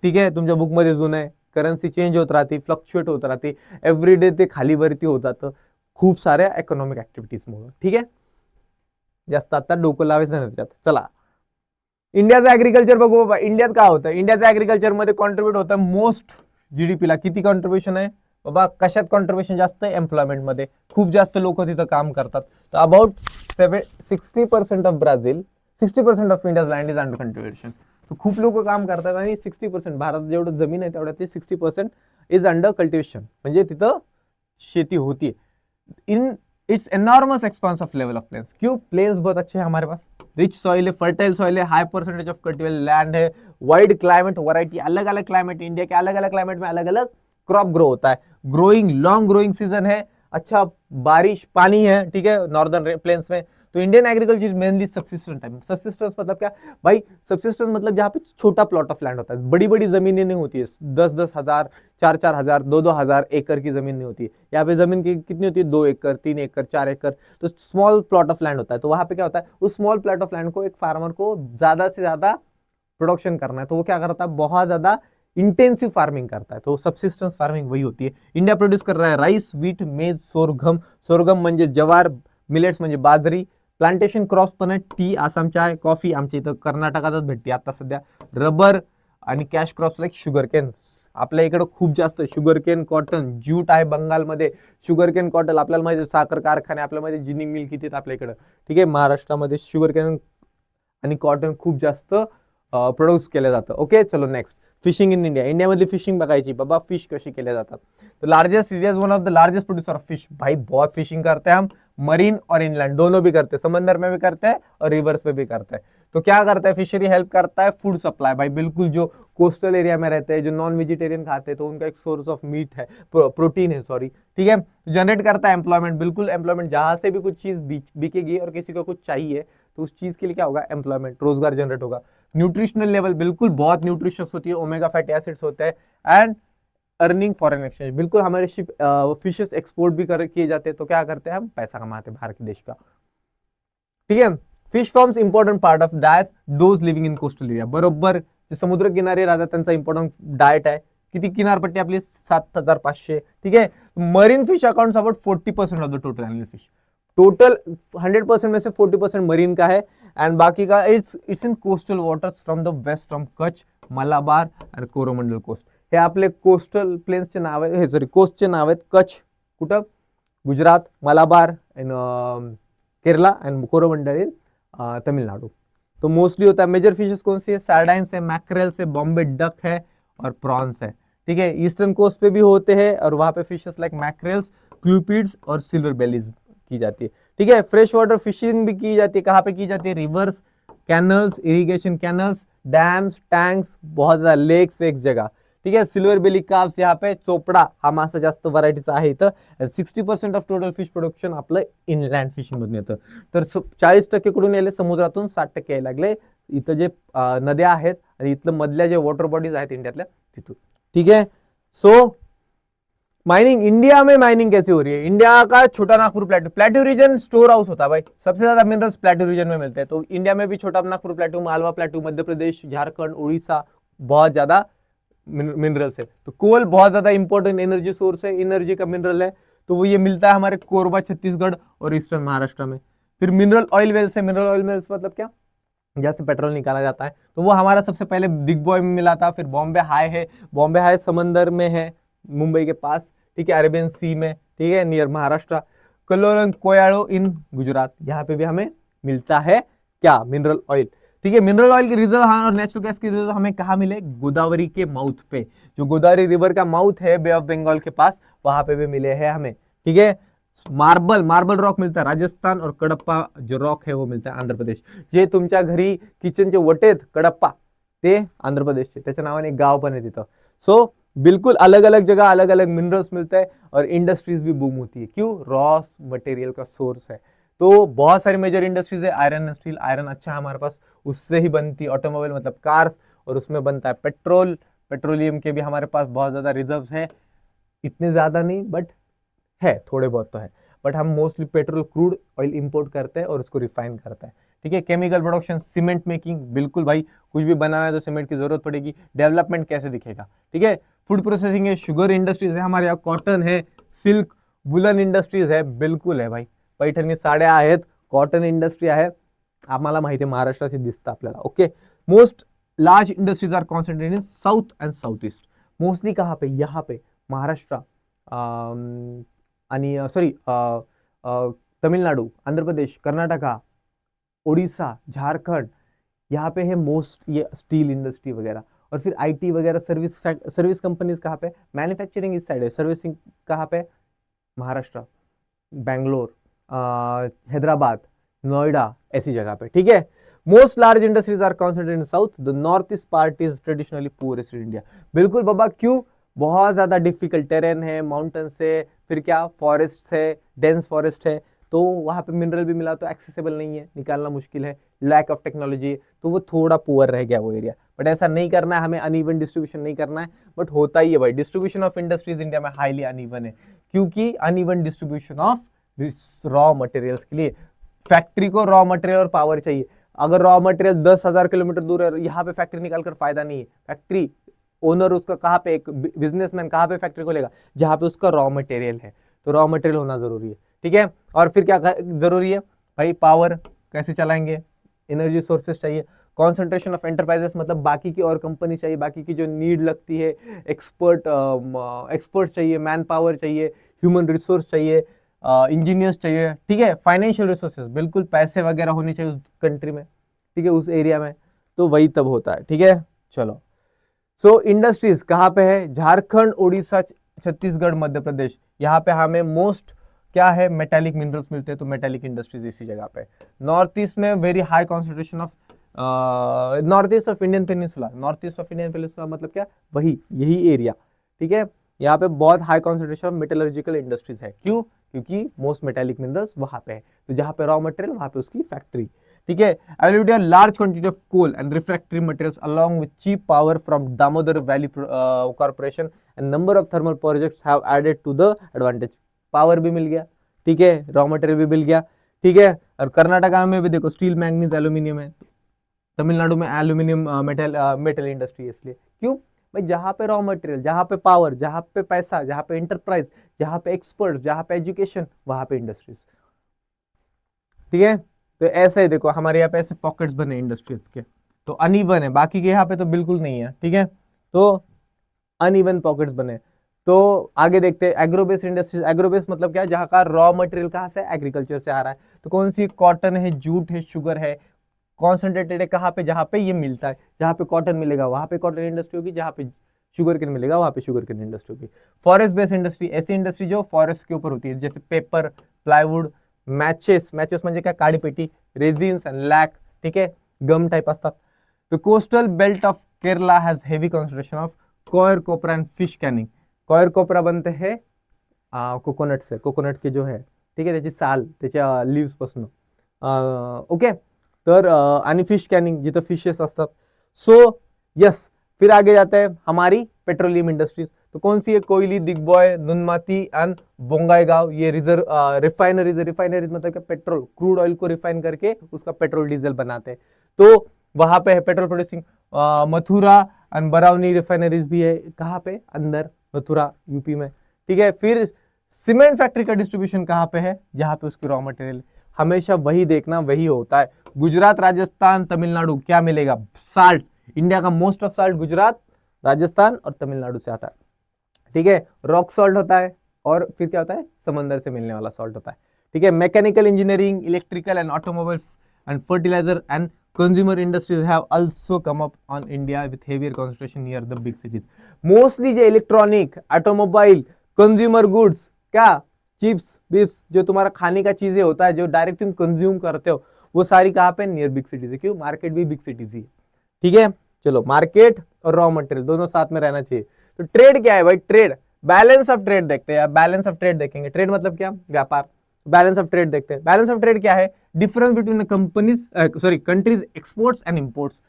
ठीक आहे। तुमच्या बुकमध्ये जुनं आहे, करन्सी चेंज होत राहते, फ्लक्च्युएट होत राहते, एव्हरी डे ते खाली वरती होत जातं खूप साऱ्या इकॉनॉमिक ऍक्टिव्हिटीजमुळे, ठीक आहे। जास्त आता डोकं लावायचं नाही त्याच्यात। चला, इंडियाचं ऍग्रिकल्चर बघू बाबा, इंडियात काय होतं, इंडियाचं ऍग्रिकल्चर मध्ये कॉन्ट्रीब्युट होतं मोस्ट जीडीपीला, किती कॉन्ट्रीब्युशन आहे बाबा, कशात कॉन्ट्रीब्युशन जास्त आहे, एम्प्लॉयमेंट मध्ये खूप जास्त लोक तिथं काम करतात। तर about 60% of Brazil, 60% of India's land is under cultivation, तो खूप लोक काम करतात, आणि 60% भारत जेवढं जमीन आहे तेवढ्या ते 60% इज अंडर कल्टिवेशन, म्हणजे तिथं शेती होती। In its enormous expanse of level of plains, क्यों, प्लेन्स बहुत अच्छे हैं हमारे पास, रिच सॉइल है, फर्टाइल सॉइल है, high percentage of cultivable land है, वाइड क्लाइमेट वैरायटी, अलग अलग क्लाइमेट, इंडिया के अलग अलग क्लाइमेट में अलग अलग क्रॉप ग्रो होता है, ग्रोइंग लॉन्ग ग्रोइंग सीजन है, अच्छा बारिश पानी है, ठीक है, नॉर्दर्न प्लेन्स में। तो Indian agriculture is mainly subsistence type. Subsistence मतलब क्या भाई, सबसिस्टेंस मतलब जहाँ पे छोटा प्लॉट ऑफ लैंड होता है, बड़ी बड़ी जमीनें नहीं होती है, 10-10 हजार, 4-4 हजार, 2-2 हजार एकड़ की जमीन नहीं होती है। यहाँ पे जमीन की कितनी होती है, 2 एकड़, 3 एकड़, 4 एकड़, तो स्मॉल प्लॉट ऑफ लैंड होता है। तो वहां पे क्या होता है, उस स्मॉल प्लॉट ऑफ लैंड को एक फार्मर को ज्यादा से ज्यादा प्रोडक्शन करना है, तो वो क्या करता है, बहुत ज्यादा इंटेंसिव फार्मिंग करता है, तो सबसिस्टेंस फार्मिंग वही होती है। इंडिया प्रोड्यूस कर रहा है राइस, व्हीट, मेज, सोरगम, सोरगम म्हणजे जवार, मिलेट्स म्हणजे बाजरी, प्लांटेशन क्रॉप्स पण आहे, टी, आसाम चाय, कॉफी आमच्या इथं कर्नाटकातच भेटते आता सध्या, रबर आणि cash crops like sugar cane, आपल्या इकडे खूप जास्त शुगर केन, कॉटन, ज्यूट आहे बंगालमध्ये, शुगर केन, कॉटन, आपल्याला माहिती साखर कारखाने, आपल्या माहिती जिनिंग मिल किती आहेत आपल्या इकडे, ठीक आहे। महाराष्ट्रामध्ये शुगर केन आणि कॉटन खूप जास्त प्रोड्यूस केलं जातं. ओके, चलो नेक्स्ट. Fishing in India. इंडियामधली फिशिंग बघायची बाबा, फिश कशी केल्या जातात. तो largest, India is one of the largest producer of fish. भाई बहुत फिशिंग करते हैं हम, मरीन और इनलैंड दोनों भी करते हैं, समंदर में भी करते हैं और रिवर्स में भी करते हैं. तो क्या करता है फिशरी, हेल्प करता है फूड सप्लाई. भाई बिल्कुल, जो कोस्टल एरिया में रहते हैं, जो नॉन वेजिटेरियन खाते हैं, तो उनका एक सोर्स ऑफ मीट है, प्रोटीन है, सॉरी, ठीक है. जनरेट करता है एम्प्लॉयमेंट. बिल्कुल एम्प्लॉयमेंट, जहां से भी कुछ चीज बिकेगी और किसी को कुछ चाहिए तो उस चीज के लिए क्या होगा, एम्प्लॉयमेंट, रोजगार जनरेट होगा. न्यूट्रिशनल लेवल, बिल्कुल बहुत न्यूट्रिशियस होती है, ओमेगा फैटी एसिड्स होते हैं. एंड अर्निंग फॉरेन एक्सचेंज, बिल्कुल हमारे शिप फिशेस एक्सपोर्ट भी किए जाते हैं, तो क्या करते हैं हम, पैसा कमाते हैं बाहर के देश का. ठीक है. Fish forms important part of diet those living in coastal area. बरोबर जे समुद्र किनारे राहतात त्यांचा इंपॉर्टंट डाएट आहे. किती किनारपट्टी आपली, 7,500. ठीक है. Marine fish accounts about 40% of the total animal fish. Total 100% में से 40% मरीन का है, एंड बाकी का its in coastal waters from the west, from Kutch, Malabar आणि कोरोमंडल कोस्ट. हे आपले कोस्टल प्लेन्सचे नाव आहे, सॉरी कोस्टचे नाव आहेत. कच्छ कुठं, गुजरात, मलाबार इन केरला एंड कोरोमंडल इन तमिलनाडु. तो मोस्टली होता है. मेजर फिशेस कौन सी है, सार्डाइन्स है, मैक्रेल्स है, बॉम्बे डक है और प्रॉन्स है. ठीक है. ईस्टर्न कोस्ट पे भी होते हैं और वहां पे फिशेस लाइक मैक्रेल्स, क्यूपिड्स और सिल्वर बेलीज की जाती है. ठीक है. फ्रेश वाटर फिशिंग भी की जाती है. कहाँ पे की जाती है, reverse, canals, irrigation canals, dams, tanks, बहुत ज्यादा लेक्स वेक्स जगह. ठीक आहे. सिल्वर बेली कार्प्स, यहाँ पे चोपडा हा मासा जास्त व्हरायटीचा आहे इथं. 60% ऑफ टोटल फिश प्रोडक्शन आपलं इनलँड फिशिंग मधून येतं. तर 40% कुठून यायले, समुद्रातून. 60% यायला लागले इथं जे नद्या आहेत आणि इथलं मधल्या जे वॉटर बॉडीज आहेत इंडियातल्या तिथून. ठीक है. सो माइनिंग, इंडिया में माइनिंग कैसे हो रही है. इंडिया का छोटा Nagpur plateau region store house होता है भाई. सबसे ज्यादा मिनरल्स प्लेट्यू रीजन में मिलते हैं. तो इंडिया में भी छोटा नागपुर प्लेट्यू, मालवा प्लेट्यू, मध्य प्रदेश, झारखंड, उड़ीसा, बहुत ज्यादा मिनरल्स है. तो कोल बहुत ज्यादा इंपॉर्टेंट एनर्जी सोर्स है, एनर्जी का मिनरल है. तो वो ये मिलता है हमारे कोरबा, छत्तीसगढ़ और ईस्टर्न महाराष्ट्र में. फिर मिनरल ऑयल वेल्स है. मिनरल ऑयल वेल्स मतलब क्या, जहाँ से पेट्रोल निकाला जाता है. तो वो हमारा सबसे पहले दिग्बॉय में मिला था. फिर बॉम्बे हाई है. बॉम्बे हाई समंदर में है, मुंबई के पास. ठीक है. अरेबियन सी में. ठीक है. नियर महाराष्ट्र. कलोरन कोयाड़ो इन गुजरात, यहाँ पे भी हमें मिलता है क्या, मिनरल ऑयल. ठीक है. मिनरल ऑयल की रिजर्व और नेचुरल गैस की रिजर्व हमें कहाँ मिले, गोदावरी के माउथ पे. जो गोदावरी रिवर का माउथ है बे ऑफ बंगाल के पास, वहां पे भी मिले हैं हमें. ठीक है. मार्बल रॉक मिलता है राजस्थान, और कडप्पा जो रॉक है वो मिलता है आंध्र प्रदेश. जे तुमच्या घरी किचनचे वटेत कडप्पा, ते आंध्र प्रदेशचे, त्याच्या नावाने एक गाव पण आहे तिथं. सो बिल्कुल अलग अलग जगह अलग अलग मिनरल्स मिलते हैं और इंडस्ट्रीज भी बूम होती है. क्यों, रॉ मटेरियल का सोर्स है. तो बहुत सारी मेजर इंडस्ट्रीज है. आयरन एंड स्टील, आयरन अच्छा है हमारे पास, उससे ही बनती ऑटोमोबाइल मतलब कार्स, और उसमें बनता है पेट्रोल. पेट्रोलियम के भी हमारे पास बहुत ज्यादा रिजर्व्स है. इतने ज्यादा नहीं बट है, थोड़े बहुत तो है. बट हम mostly petrol crude oil import करते हैं और उसको रिफाइन करते हैं. ठीक है. केमिकल प्रोडक्शन, सीमेंट मेकिंग, बिल्कुल भाई कुछ भी बनाना है तो सीमेंट की जरूरत पड़ेगी. डेवलपमेंट कैसे दिखेगा. ठीक है. फूड प्रोसेसिंग है, शुगर इंडस्ट्रीज है हमारे यहाँ, कॉटन है, सिल्क, वुलन इंडस्ट्रीज है, बिल्कुल है भाई. पैठणी साड्या आहेत, कॉटन इंडस्ट्री आहे, आम्हाला माहिती आहे, महाराष्ट्रात दिसतं आपल्याला. Okay. Most large industries are concentrated in south and south east. Mostly कहाँ पे, यहाँ पे महाराष्ट्र आणि सॉरी तमिलनाडु, आंध्र प्रदेश, कर्नाटका, उड़ीसा, झारखंड, यहाँ पे है मोस्ट ये स्टील इंडस्ट्री वगैरह. और फिर आईटी वगैरह, सर्विस कंपनीज कहाँ पे, मैन्युफैक्चरिंग इस साइड है, सर्विसिंग कहाँ पे, महाराष्ट्र, बैंगलोर, हैदराबाद, नोएडा, ऐसी जगह पे. ठीक है. Most large industries are concentrated in south. The north east part is traditionally poorest in India. बिल्कुल बाबा. क्यों, बहुत ज्यादा डिफिकल्ट टेरेन है, माउंटेन्स है, फिर क्या फॉरेस्ट है, डेंस फॉरेस्ट है, तो वहाँ पे मिनरल भी मिला तो एक्सेसिबल नहीं है, निकालना मुश्किल है, लैक ऑफ टेक्नोलॉजी, तो वो थोड़ा पुअर रह गया वो एरिया. बट ऐसा नहीं करना है हमें, अनइवन डिस्ट्रीब्यूशन नहीं करना है. बट होता ही है भाई, डिस्ट्रीब्यूशन ऑफ इंडस्ट्रीज इंडिया में हाईली अनइवन है, क्योंकि uneven distribution of raw materials के लिए. फैक्ट्री को रॉ मटेरियल और पावर चाहिए. अगर रॉ मटेरियल 10,000 किलोमीटर दूर है, यहाँ पे फैक्ट्री निकालकर फायदा नहीं है. फैक्ट्री ओनर उसका कहाँ पे, एक बिजनेसमैन कहाँ पे फैक्ट्री खोलेगा, जहाँ पे उसका रॉ मटेरियल है. तो रॉ मटेरियल होना जरूरी है. ठीक है. और फिर क्या जरूरी है भाई, पावर कैसे चलाएंगे, एनर्जी सोर्सेस चाहिए. कॉन्सेंट्रेशन ऑफ एंटरप्राइजेस मतलब बाकी की और कंपनी चाहिए, बाकी की जो नीड लगती है, एक्सपर्ट चाहिए, मैन पावर चाहिए, ह्यूमन रिसोर्स चाहिए, इंजीनियर्स चाहिए. ठीक है. फाइनेंशियल रिसोर्सेज, बिल्कुल पैसे वगैरह होने चाहिए उस कंट्री में. ठीक है, उस एरिया में. तो वही तब होता है, ठीक है। चलो, सो इंडस्ट्रीज कहाँ पे है, झारखंड, उड़ीसा, छत्तीसगढ़, मध्य प्रदेश, यहाँ पे हमें मोस्ट क्या है, मेटालिक मिनरल्स मिलते हैं, तो मेटालिक इंडस्ट्रीज इसी जगह पे। नॉर्थ ईस्ट में very high concentration of, north east of Indian peninsula, north east of Indian peninsula मतलब क्या, वही यही एरिया, ठीक है। यहाँ पे बहुत high concentration of metallurgical industries है, क्यों, क्योंकि मोस्ट मेटालिक मिनरल्स वहां पे है, तो जहाँ पे रॉ मटेरियल वहां पे उसकी फैक्ट्री, ठीक है। Availability of large quantity of coal and refractory materials along with cheap power from Damodar valley corporation and number of thermal projects have added to the advantage. Power भी मिल गया, ठीक है, रॉ मटेरियल भी मिल गया, ठीक है। और कर्नाटका में भी देखो स्टील, मैंगनीज, एल्यूमिनियम है, तमिलनाडु में एल्यूमिनियम मेटल इंडस्ट्री है, इसलिए क्यों भाई, जहां पे रॉ मटेरियल, जहां पे पावर, जहां पे पैसा, जहां पे एंटरप्राइज, जहां पे एक्सपर्ट, जहां पे एजुकेशन, वहां पे इंडस्ट्रीज, ठीक है। तो ऐसे ही देखो हमारे यहाँ पे ऐसे पॉकेट्स बने इंडस्ट्रीज के, तो अनइवन है, बाकी के यहाँ पे तो बिल्कुल नहीं है, ठीक है। तो अनइवन पॉकेट्स बने। तो आगे देखते हैं एग्रोबेस इंडस्ट्रीज। एग्रोबेस मतलब क्या है, जहाँ का रॉ मटेरियल कहाँ से, एग्रीकल्चर से आ रहा है, तो कौन सी, कॉटन है, जूट है, शुगर है, कॉन्सेंट्रेटेड है कहाँ पे, जहाँ पे ये मिलता है, जहाँ पे कॉटन मिलेगा वहां पे कॉटन इंडस्ट्री होगी, जहाँ पे शुगर केन मिलेगा वहां पे शुगर केन इंडस्ट्री होगी। फॉरेस्ट बेस्ड इंडस्ट्री, ऐसी इंडस्ट्री जो फॉरेस्ट के ऊपर होती है, जैसे पेपर, प्लाईवुड, मैचेस, मैचेस म्हणजे क्या, काडी पेटी, रेजिन्स एंड लैक, ठीक है, गम टाइप असतात। तो coastal belt of Kerala has heavy concentration of coir copra and fish canning. Coir copra बनते हैं कोकोनट से, कोकोनट के जो है, ठीक है, त्याची साल, त्याच्या लीव्स पासून, ओके। तर आणि फिश कॅनिंग जिथं फिशेस असतात। सो यस, फिर आगे जाते हैं हमारी पेट्रोलियम इंडस्ट्रीज, तो कौन सी है, कोयली, दिग्बॉय, नुनमाती एंड बोंगाईगांव, ये रिफाइनरीज। रिफाइनरीज मतलब क्या, पेट्रोल, क्रूड ऑयल को रिफाइन करके उसका पेट्रोल डीजल बनाते हैं, तो वहां पे है petrol producing. Mathura and Barauni refineries भी है, कहाँ पे, अंदर मथुरा यूपी में, ठीक है। फिर सीमेंट फैक्ट्री का डिस्ट्रीब्यूशन कहाँ पे है, जहां पे उसकी रॉ मटेरियल, हमेशा वही देखना, वही होता है। गुजरात, राजस्थान, तमिलनाडु, क्या मिलेगा, साल्ट, इंडिया का most of salt Gujarat, Rajasthan और तमिलनाडु से आता है, ठीक है। रॉक सॉल्ट होता है, और फिर क्या होता है, समंदर से मिलने वाला सॉल्ट होता है, ठीक है। Mechanical engineering, electrical and automobile and fertiliser and consumer industries have also come up on India with heavier concentration near the big cities. Mostly जो इलेक्ट्रॉनिक, ऑटोमोबाइल, कंज्यूमर गुड्स, क्या, चिप्स बिप्स, जो तुम्हारा खाने का चीजें होता है, जो डायरेक्ट तुम कंज्यूम करते हो, वो सारी कहाँ पे, नियर बिग सिटीज है, क्यों, मार्केट भी बिग सिटीज ही है, ठीक है। चलो, मार्केट और रॉ मटेरियल दोनों साथ में रहना चाहिए। तो ट्रेड क्या है भाई, ट्रेड, बैलेंस ऑफ ट्रेड देखते हैं, बैलेंस ऑफ ट्रेड देखेंगे। ट्रेड मतलब क्या, व्यापार, बैलेंस ऑफ ट्रेड देखते हैं। बैलेंस ऑफ ट्रेड क्या है, difference between companies, countries exports and imports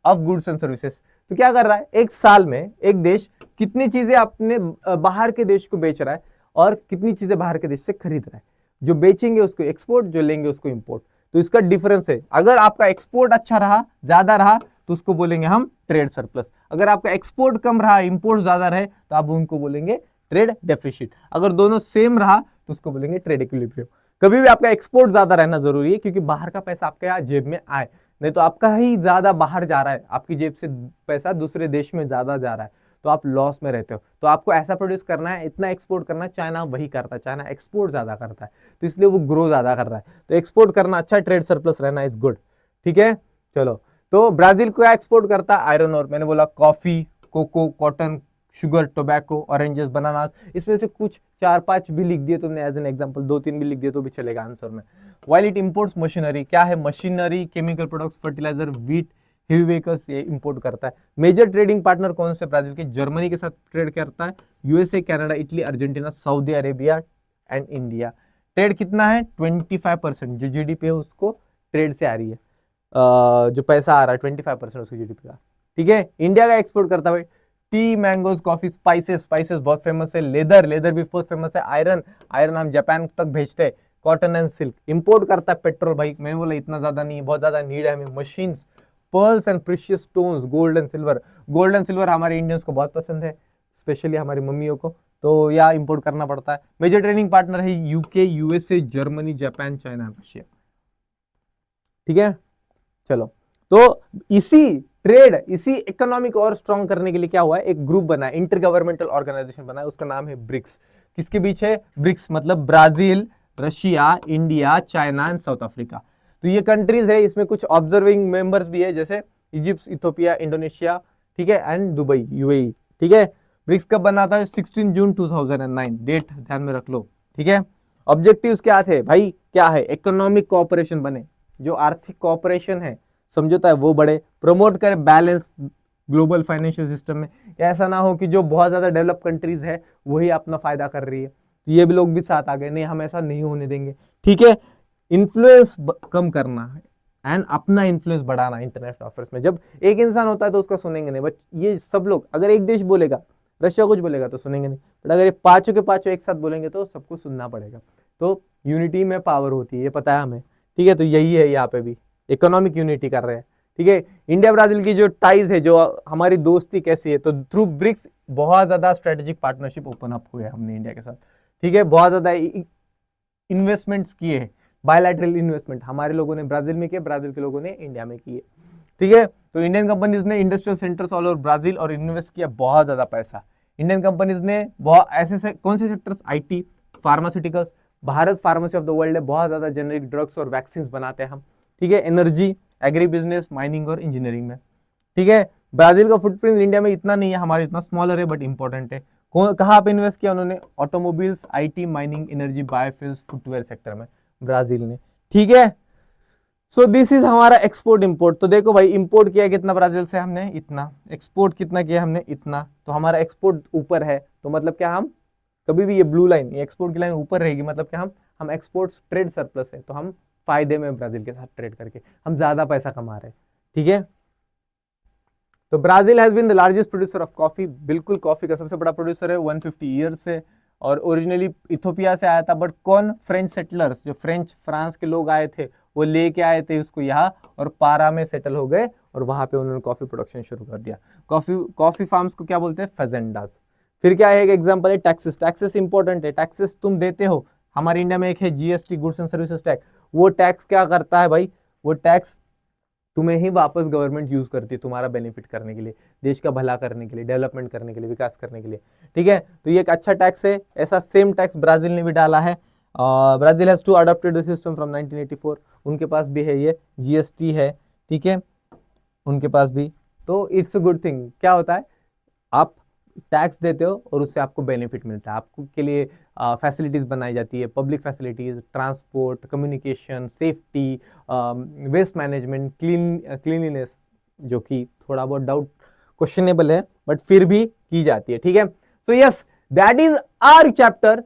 of goods and services. तो क्या कर रहा है, एक साल में एक देश कितनी चीजें अपने बाहर के देश को बेच रहा है और कितनी चीजें बाहर के देश से खरीद रहा है। जो बेचेंगे उसको एक्सपोर्ट, जो लेंगे उसको इंपोर्ट, तो इसका डिफरेंस है। अगर आपका एक्सपोर्ट अच्छा रहा, ज्यादा रहा, तो उसको बोलेंगे हम ट्रेड सरप्लस। अगर आपका एक्सपोर्ट कम रहा, इंपोर्ट ज्यादा रहे, तो आप उनको बोलेंगे ट्रेड डेफिसिट। अगर दोनों सेम रहा तो उसको बोलेंगे ट्रेड इक्विलिब्रियम। कभी भी आपका एक्सपोर्ट ज्यादा रहना जरूरी है, क्योंकि बाहर का पैसा आपके यहाँ जेब में आए, नहीं तो आपका ही ज्यादा बाहर जा रहा है, आपकी जेब से पैसा दूसरे देश में ज्यादा जा रहा है, तो आप लॉस में रहते हो। तो आपको ऐसा प्रोड्यूस करना है, इतना एक्सपोर्ट करना है, चाइना वही करता है, चाइना एक्सपोर्ट ज्यादा करता है, तो इसलिए वो ग्रो ज्यादा कर रहा है। तो एक्सपोर्ट करना अच्छा, ट्रेड सरप्लस रहना इज गुड, ठीक है। चलो, तो ब्राजील क्या एक्सपोर्ट करता है, आयरन और, मैंने बोला coffee, cocoa, cotton, sugar, tobacco, oranges, bananas, इसमें से कुछ 4-5 भी लिख दिए तुमने एज एन एग्जांपल, 2-3 भी लिख दिए तो भी चलेगा आंसर में। वाइल इट इंपोर्ट्स मशीनरी, क्या है, machinery, chemical products, fertiliser, wheat, heavy vehicles, ये इंपोर्ट करता है। मेजर ट्रेडिंग पार्टनर कौन से ब्राजील के, जर्मनी के साथ ट्रेड करता है, USA, Canada, Italy, Argentina, Saudi Arabia and India. Trade कितना है, 25%, जो जीडीपी है उसको ट्रेड से आ रही है, जो पैसा आ रहा है 25% उसकी जीडीपी का, ठीक है। इंडिया का एक्सपोर्ट करता है T, mangoes, coffee, spices, spices बहुत फेमस है, लेदर, लेदर भी बहुत फेमस है, आयरन, आयरन हम जापान तक भेजते हैं, कॉटन एंड सिल्क। इंपोर्ट करता है पेट्रोल, भाई मैंने बोला इतना ज्यादा नहीं, बहुत ज्यादा नीड है हमें, machines, pearls and precious stones, gold and silver. Gold and silver हमारे इंडियंस को बहुत पसंद है, स्पेशली हमारी मम्मियों को, तो यह इंपोर्ट करना पड़ता है। मेजर ट्रेडिंग पार्टनर है UK, USA, Germany, Japan, China, Russia, ठीक है। चलो, तो इसी ट्रेड, इसी इकोनॉमिक और स्ट्रॉन्ग करने के लिए क्या हुआ है, एक ग्रुप बना है, इंटर गवर्नमेंटल ऑर्गेनाइजेशन बना है, उसका नाम है ब्रिक्स। किसके बीच है, ब्रिक्स मतलब Brazil, Russia, India, China and south Africa. तो ये कंट्रीज है, इसमें कुछ ऑब्जर्विंग मेंबर्स भी है, जैसे इजिप्ट, इथोपिया, इंडोनेशिया, ठीक है, एंड दुबई, यूएई, ठीक है। ब्रिक्स कब बना था? 16 जून 2009, डेट ध्यान में रख लो, ठीक है। ऑब्जेक्टिव्स क्या थे भाई? क्या है? इकोनॉमिक कोऑपरेशन बने, जो आर्थिक कोऑपरेशन है, समझौता है, वो बढ़े, प्रमोट करे बैलेंस ग्लोबल फाइनेंशियल सिस्टम में। ऐसा ना हो कि जो बहुत ज्यादा डेवलप कंट्रीज है वही अपना फायदा कर रही है, तो ये भी लोग भी साथ आ गए, नहीं हम ऐसा नहीं होने देंगे, ठीक है। इन्फ्लुएंस कम करना है एंड अपना इन्फ्लुएंस बढ़ाना इंटरनेशनल अफेयर्स में। जब एक इंसान होता है तो उसका सुनेंगे नहीं, बट ये सब लोग, अगर एक देश बोलेगा, रशिया कुछ बोलेगा तो सुनेंगे नहीं, बट अगर ये पांचों के पांचों एक साथ बोलेंगे तो सबको सुनना पड़ेगा। तो यूनिटी में पावर होती है, ये पता है हमें, ठीक है। तो यही है यहाँ पे भी, इकोनॉमिक यूनिटी कर रहे हैं, ठीक है। इंडिया ब्राजील की जो टाइज है, जो हमारी दोस्ती कैसी है, तो थ्रू ब्रिक्स बहुत ज्यादा स्ट्रेटेजिक पार्टनरशिप ओपन अप हुए हमने इंडिया के साथ, ठीक है। बहुत ज्यादा इन्वेस्टमेंट्स किए हैं, बायलैटरल इन्वेस्टमेंट हमारे लोगों ने ब्राजील में किए, ब्राजील के लोगों ने इंडिया में किए, ठीक है। तो इंडियन कंपनीज ने industrial centres all over Brazil और इन्वेस्ट किया बहुत ज्यादा पैसा। इंडियन कंपनीज ने बहुत ऐसे कौन से sectors? IT, pharmaceuticals, Bharat pharmacy of the world है, बहुत ज्यादा जेनरिक ड्रग्स और वैक्सीन बनाते हैं हम, ठीक है। एनर्जी, एग्री बिजनेस, माइनिंग और इंजीनियरिंग में, ठीक है। ब्राजील का फुटप्रिंट इंडिया में इतना नहीं है, हमारे इतना स्मॉलर है, बट इंपॉर्टेंट है। कहाँ पे इन्वेस्ट किया उन्होंने? Automobiles, IT, mining, energy, biofuels, footwear sector में ब्राजील ने, ठीक है। सो दिस इज हमारा एक्सपोर्ट इंपोर्ट। तो देखो भाई, इंपोर्ट किया कितना ब्राजील से हमने? इतना। एक्सपोर्ट कितना किया हमने? इतना। तो हमारा एक्सपोर्ट ऊपर है, तो मतलब क्या, हम कभी भी ये ब्लू लाइन, ये एक्सपोर्ट की लाइन ऊपर रहेगी, मतलब क्या, हम एक्सपोर्ट ट्रेड सरप्लस है, तो हम फायदे में ब्राजील के साथ ट्रेड करके हम ज्यादा पैसा कमा रहे हैं, ठीक है। तो Brazil has been the largest producer of coffee, बिल्कुल कॉफी का सबसे बड़ा प्रोड्यूसर है, 150 ईयर्स से। और ओरिजिनली इथोपिया से आया था, बट कौन? फ्रेंच सेटलर्स, जो फ्रांस के लोग आए थे, वो लेके आए थे उसको यहाँ, और पारा में सेटल हो गए, और वहां पे उन्होंने कॉफी प्रोडक्शन शुरू कर दिया। कॉफी फार्म्स को क्या बोलते हैं? फेजेंडास। फिर क्या है? एक एग्जांपल है टैक्सेस। टैक्सेस इंपॉर्टेंट है, टैक्सेस तुम देते हो। हमारे इंडिया में एक है GST, goods and services tax. वो टैक्स क्या करता है भाई? वो टैक्स तुम्हें ही वापस गवर्नमेंट यूज करती है तुम्हारा बेनिफिट करने के लिए, देश का भला करने के लिए, डेवलपमेंट करने के लिए, विकास करने के लिए, ठीक है। तो ये एक अच्छा टैक्स है। ऐसा सेम टैक्स ब्राजील ने भी डाला है। Brazil has to adopted the system from 1984। उनके पास भी है, ये जीएसटी है, ठीक है, उनके पास भी। तो इट्स अ गुड थिंग। क्या होता है? आप टैक्स देते हो और उससे आपको बेनिफिट मिलता है, आपको के लिए फैसिलिटीज बनाई जाती है, public facilities, transport, communication, safety, waste management, cleanliness, जो कि थोड़ा बहुत डाउट क्वेश्चनेबल है, बट फिर भी की जाती है, ठीक है। तो yes, that is our chapter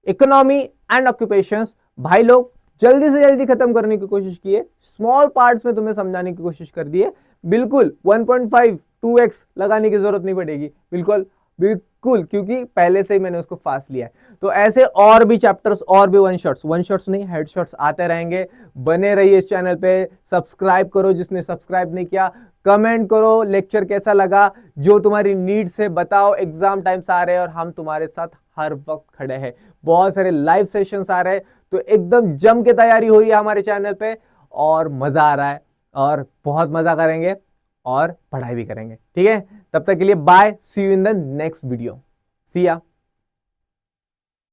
economy and occupations. भाई लोग जल्दी से जल्दी खत्म करने की कोशिश किए, स्मॉल पार्ट्स में तुम्हें समझाने की कोशिश कर दिए। बिल्कुल 1.5 2x लगाने की जरूरत नहीं पड़ेगी, बिल्कुल बिल्कुल, क्योंकि पहले से ही मैंने उसको फास्ट लिया है। तो ऐसे और भी चैप्टर्स, और भी वन शॉट्स नहीं, हेड शॉट्स आते रहेंगे। बने रहिए इस चैनल पे, सब्सक्राइब करो जिसने सब्सक्राइब नहीं किया, कमेंट करो लेक्चर कैसा लगा, जो तुम्हारी नीड्स है बताओ। एग्जाम टाइम्स आ रहे हैं और हम तुम्हारे साथ हर वक्त खड़े हैं, बहुत सारे लाइव सेशंस आ रहे हैं, तो एकदम जम के तैयारी हो रही है हमारे चैनल पे, और मजा आ रहा है, और बहुत मजा करेंगे और पढ़ाई भी करेंगे, ठीक है। तब तक के लिए bye, see you in the next video, see या।